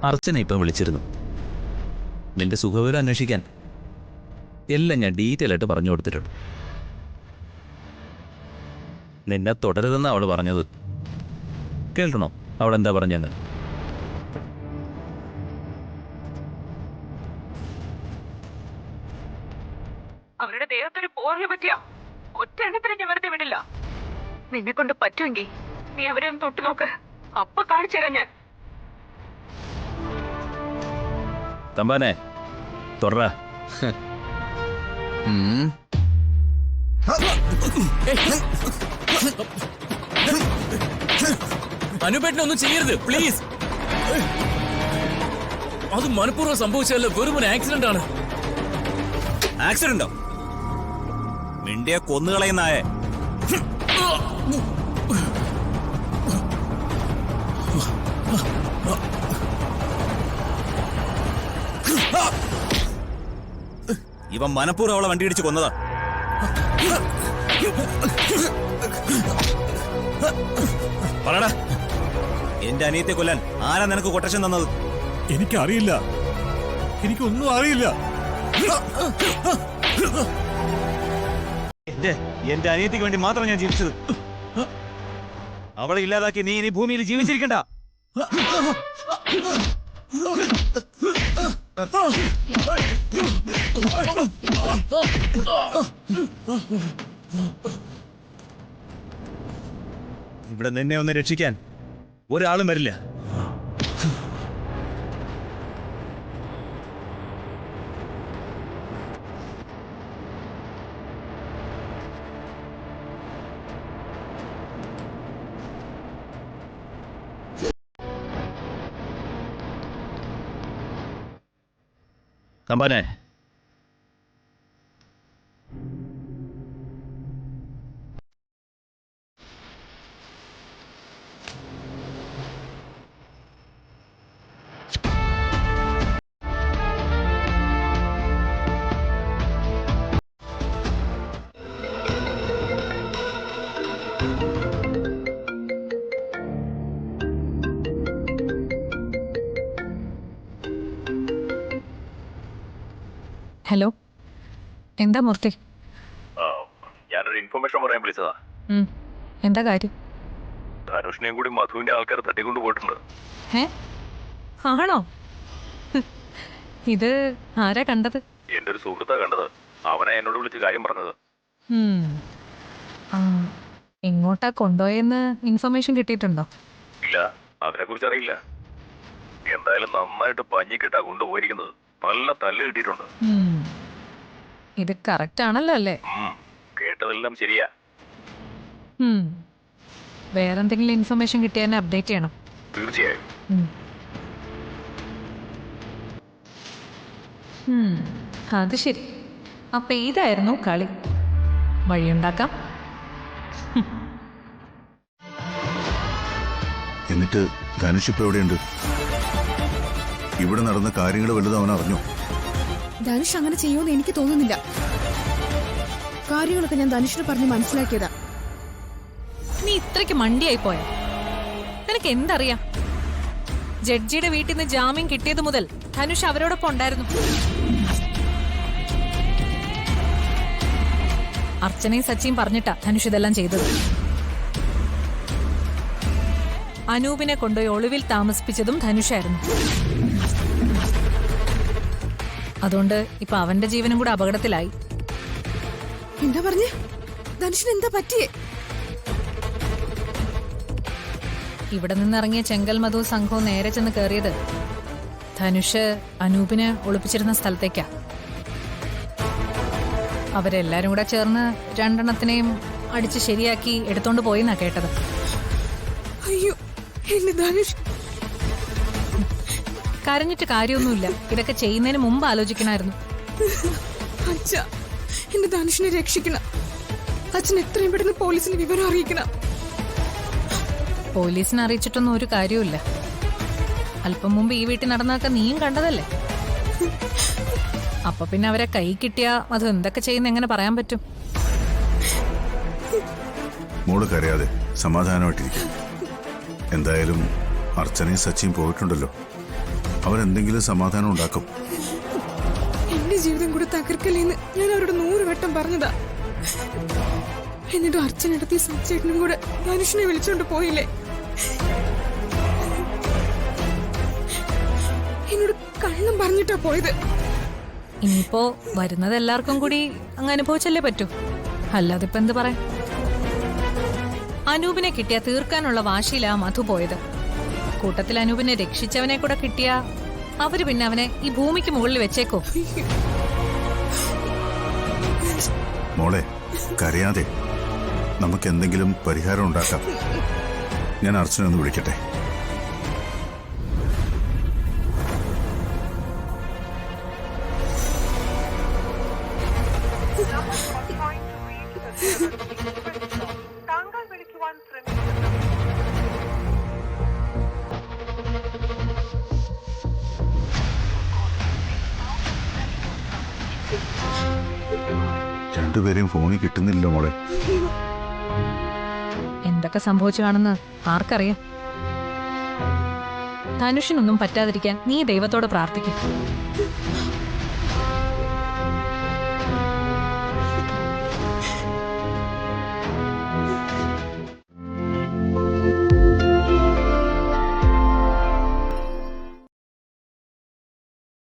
അർച്ചന ഇപ്പം വിളിച്ചിരുന്നു. നിന്റെ സുഖവിവരം അന്വേഷിക്കാൻ. എല്ലാം ഞാൻ ഡീറ്റെയിൽ ആയിട്ട് പറഞ്ഞു കൊടുത്തിട്ടുണ്ട്. നിന്നെ തുടരുതെന്ന് അവൾ പറഞ്ഞത്. കേൾക്കണോ അവളെന്താ പറഞ്ഞെന്ന്? അവരുടെ ദേഹത്തൊരു പോറിനെ പറ്റിയ ഒറ്റ എണ്ണത്തിന് ഞാൻ വെറുതെ വിടില്ല. നിന്നെ കൊണ്ട് പറ്റുമെങ്കിൽ നീ അവരെ ഒന്ന് തൊട്ടു നോക്ക്. അപ്പൊ കാണിച്ചു തരാം ഞാൻ. തമ്പാനെ തൊട. അനുപേട്ടനൊന്നും ചെയ്യരുത് പ്ലീസ്. അത് മനഃപൂർവ്വം സംഭവിച്ചല്ല, വെറും ഒരു ആക്സിഡന്റ് ആണ്. ആക്സിഡന്റോ? മിണ്ടിയെ കൊന്നുകളയുന്നായേ. ഇവൻ മനഃപൂർവ്വം അവളെ വണ്ടി ഇടിച്ച് കൊന്നതാ. പറടാ, എന്റെ അനിയത്തെ കൊല്ലാൻ ആരാ നിനക്ക് കൊട്ടേഷൻ തന്നത്? എനിക്കറിയില്ല, എനിക്കൊന്നും അറിയില്ല. എന്റെ അനിയത്തിക്ക് വേണ്ടി മാത്രം ഞാൻ ജീവിച്ചത്. അവളെ ഇല്ലാതാക്കി നീ ഇനി ഭൂമിയിൽ ജീവിച്ചിരിക്കണ്ട. ഇവിടെ നിന്നെ ഒന്ന് രക്ഷിക്കാൻ ഒരാളും വരില്ല. തമ്പാനെ, ഹലോ, എന്താ മൂർത്തി? ഞാനൊരു ഇൻഫർമേഷൻ പറയാൻ വിളിച്ചതാ. എന്താ കാര്യം? ധനുഷിനെയും കൂടി മധുവിന്റെ ആൾക്കാർ തട്ടിക്കൊണ്ടു പോയിട്ടുണ്ട്. ആണോ? ഇത് ആരാ കണ്ടത്? എന്റെ ഒരു സുഹൃത്താ കണ്ടത്. അവനെ എന്നോട് വിളിച്ച് കാര്യം പറഞ്ഞത്. എങ്ങോട്ടാ കൊണ്ടുപോയെന്ന് ഇൻഫർമേഷൻ കിട്ടിയിട്ടുണ്ടോ? ഇല്ല, അതിനെ കുറിച്ച് അറിയില്ല. എന്തായാലും നന്നായിട്ട് പഞ്ഞിക്കിട്ടാ കൊണ്ടുപോയിരിക്കുന്നത്. നല്ല തല്ല് കിട്ടിയിട്ടുണ്ട്. ഇത് കറക്റ്റ് ആണല്ലോ അല്ലേ? കേട്ടതെല്ലാം ശരിയാ. വേറെന്തെങ്കിലും ഇൻഫർമേഷൻ കിട്ടിയാൽ അപ്ഡേറ്റ് ചെയ്യണം. തീർച്ചയായും. അത് ശരി. അപ്പൊ ഇതായിരുന്നു കളി. വഴിയുണ്ടാക്കാം. എന്നിട്ട് ധനുഷ് ഇപ്പൊ എവിടെയുണ്ട്? ഇവിടെ നടന്ന കാര്യങ്ങൾ വലുത് അവൻ അറിഞ്ഞോ? ധനുഷ് അങ്ങനെ ചെയ്യുമെന്ന് എനിക്ക് തോന്നുന്നില്ല. കാര്യങ്ങളൊക്കെ ഞാൻ ധനുഷിനെ പറഞ്ഞ് മനസ്സിലാക്കിയതാ. നീ ഇത്രയ്ക്ക് മണ്ടിയായി പോയ? നിനക്ക് എന്തറിയാം? ജഡ്ജിയുടെ വീട്ടിൽ നിന്ന് ജാമ്യം കിട്ടിയത് മുതൽ ധനുഷ് അവരോടൊപ്പം ഉണ്ടായിരുന്നു. അർച്ചനയും സച്ചിയും പറഞ്ഞിട്ടാ ധനുഷ് ഇതെല്ലാം ചെയ്തത്. അനൂപിനെ കൊണ്ടുപോയി ഒളിവിൽ താമസിപ്പിച്ചതും ധനുഷായിരുന്നു. അതുകൊണ്ട് ഇപ്പൊ അവന്റെ ജീവനും കൂടെ അപകടത്തിലായി. എന്താ പറഞ്ഞേ? ധനുഷിന് എന്താ പറ്റിയേ? ഇവിടെ നിന്നിറങ്ങിയ ചെങ്കൽ മധു സംഘവും നേരെ ചെന്ന് കയറിയത് ധനുഷ് അനൂപിനെ ഒളിപ്പിച്ചിരുന്ന സ്ഥലത്തേക്കാ. അവരെല്ലാരും കൂടെ ചേർന്ന് രണ്ടെണ്ണത്തിനെയും അടിച്ച് ശരിയാക്കി എടുത്തോണ്ട് പോയിന്നാ കേട്ടത്. അയ്യോ, എന്റെ ധനുഷ്. കരഞ്ഞിട്ട് കാര്യമൊന്നുമില്ല. ഇതൊക്കെ ചെയ്യുന്നതിന് മുമ്പ് ആലോചിക്കണമായിരുന്നു. അച്ഛാ, എന്റെ ധനുഷിനെ രക്ഷിക്കണം. അച്ഛൻ എത്രയും പെട്ടെന്ന് പോലീസിന് വിവരം അറിയിക്കണം. പോലീസിനെ അറിയിച്ചിട്ടൊന്നും ഒരു കാര്യമില്ല. അല്പം മുമ്പ് ഈ വീട്ടിൽ നടന്നതൊക്കെ നീയും കണ്ടതല്ലേ? അപ്പൊ പിന്നെ അവരെ കൈ കിട്ടിയാ അത് എന്തൊക്കെ ചെയ്യുന്ന എങ്ങനെ പറയാൻ പറ്റും? മോള് കരയാതെ സമാധാനമായിട്ടിരിക്കും. എന്തായാലും അർച്ചനയും സച്ചിയും പോയിട്ടുണ്ടല്ലോ. അവരെന്തെങ്കിലും സമാധാനം ഉണ്ടാക്കും. എന്റെ ജീവിതം കൂടെ തകർക്കലേന്ന് ഞാൻ അവരോട് 100 വട്ടം പറഞ്ഞതാ. എന്നിട്ട് അർച്ചന നടത്തിയ സച്ചേട്ടനും കൂടെ ധനുഷിനെ വിളിച്ചോണ്ട് പോയില്ലേ? എന്നോട് കള്ളം പറഞ്ഞിട്ടാ പോയത്. ഇനിയിപ്പോ വരുന്നത് എല്ലാവർക്കും കൂടി അങ്ങ് അനുഭവിച്ചല്ലേ പറ്റൂ. അല്ലാതെ ഇപ്പൊ എന്ത് പറയാം. അനൂപിനെ കിട്ടിയ തീർക്കാനുള്ള വാശിയിലാ മധു പോയത്. കൂട്ടത്തിൽ അനൂപിനെ രക്ഷിച്ചവനെ കൂടെ കിട്ടിയ അവര് പിന്നെ അവനെ ഈ ഭൂമിക്ക് മുകളിൽ വെച്ചേക്കോ? മോളെ കരയാതെ, നമുക്ക് എന്തെങ്കിലും പരിഹാരം ഉണ്ടാക്കാം. ഞാൻ അർച്ചന ഒന്ന് വിളിക്കട്ടെ. താങ്കൾ വിളിക്കുവാൻ ശ്രമിക്കുന്നത് രണ്ടുപേരെയും ഫോണിൽ കിട്ടുന്നില്ല മോളെ. എന്തൊക്കെ സംഭവിച്ചു കാണുന്ന ആർക്കറിയാം. ധനുഷിനൊന്നും പറ്റാതിരിക്കാൻ നീ ദൈവത്തോട് പ്രാർത്ഥിക്കും.